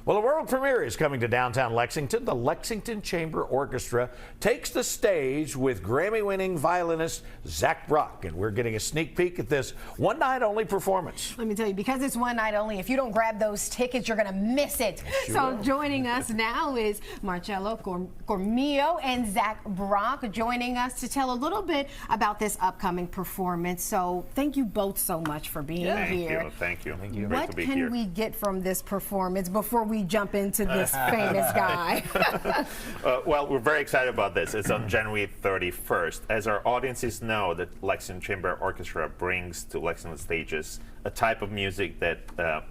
Well, the world premiere is coming to downtown Lexington. The Lexington Chamber Orchestra takes the stage with Grammy-winning violinist Zach Brock, and we're getting a sneak peek at this one-night-only performance. Let me tell you, because it's one night only, if you don't grab those tickets, you're going to miss it. Sure. So joining us now is Marcello, Cormio, and Zach Brock joining us to tell a little bit about this upcoming performance. So thank you both so much for being here. Thank you. Thank you. What can we get from this performance before we jump into this famous guy? Well, we're very excited about this. It's on January 31st. As our audiences know, the Lexington Chamber Orchestra brings to Lexington stages a type of music that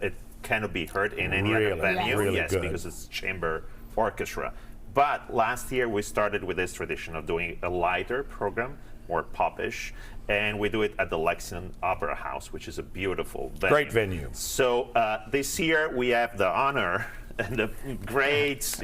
it cannot be heard in any other venue. Yes, because it's chamber orchestra. But last year we started with this tradition of doing a lighter program, more popish, and we do it at the Lexington Opera House, which is a beautiful venue. Great venue. So this year we have the honor and the great,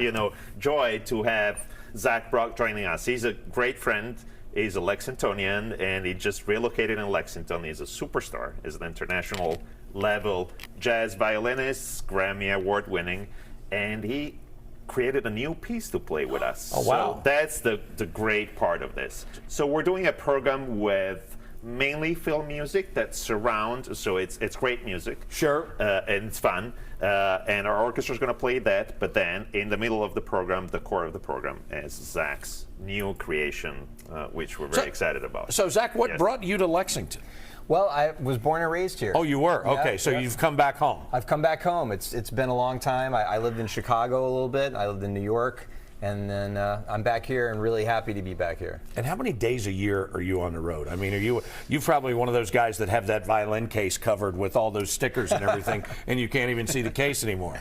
joy to have Zach Brock joining us. He's a great friend. He's a Lexingtonian, and he just relocated in Lexington. He's a superstar. He's an international level jazz violinist, Grammy Award winning, and he created a new piece to play with us. Oh, wow. So that's the great part of this. So we're doing a program with mainly film music that surrounds, so it's great music. Sure. And it's fun. And our orchestra is going to play that, but then in the middle of the program, the core of the program is Zach's new creation, which we're very excited about. So, Zach, what brought you to Lexington? Well, I was born and raised here. Oh, you were? Okay, Yeah, so yeah. you've come back home. I've come back home. It's been a long time. I lived in Chicago a little bit. I lived in New York. And then I'm back here and really happy to be back here. And how many days a year are you on the road? I mean, you're probably one of those guys that have that violin case covered with all those stickers and everything, and you can't even see the case anymore.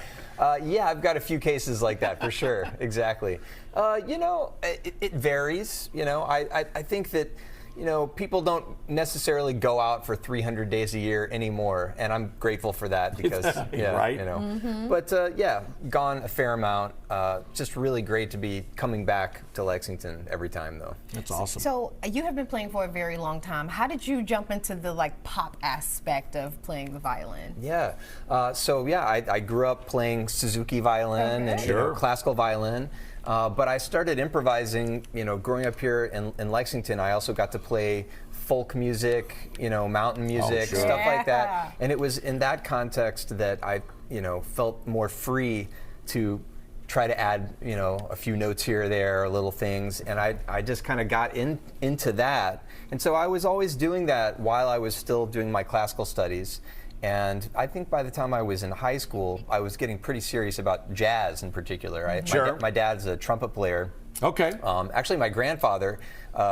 Yeah, I've got a few cases like that for sure. Exactly. It varies. I think that people don't necessarily go out for 300 days a year anymore, and I'm grateful for that because, right? But yeah, gone a fair amount. Just really great to be coming back to Lexington every time, though. That's awesome. So you have been playing for a very long time. How did you jump into the pop aspect of playing the violin? Yeah. I grew up playing Suzuki violin and classical violin. But I started improvising, growing up here in Lexington. I also got to play folk music, mountain music, stuff like that. And it was in that context that I, felt more free to try to add, a few notes here or there, little things. And I just kind of got into that. And so I was always doing that while I was still doing my classical studies. And I think by the time I was in high school, I was getting pretty serious about jazz in particular. My dad's a trumpet player. Okay. Actually, my grandfather,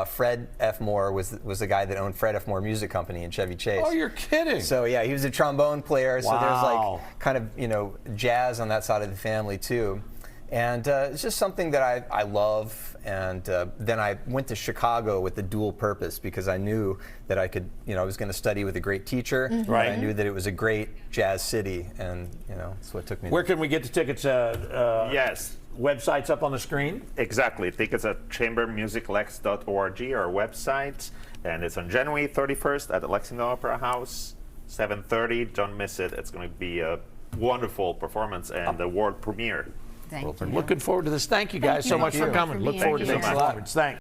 Fred F. Moore, was the guy that owned Fred F. Moore Music Company in Chevy Chase. Oh, you're kidding. So yeah, he was a trombone player. Wow. So there's kind of jazz on that side of the family too. And it's just something that I love. And then I went to Chicago with the dual purpose because I knew that I could, I was going to study with a great teacher. Right. And I knew that it was a great jazz city, and that's what took me. Where can we get the tickets? Yes. Websites up on the screen? Exactly. Tickets at chambermusiclex.org, our website. And it's on January 31st at the Lexington Opera House, 7:30. Don't miss it. It's going to be a wonderful performance and the world premiere. Thank you. Looking forward to this. Thank you guys so much for coming. Look forward to the performance. Thanks.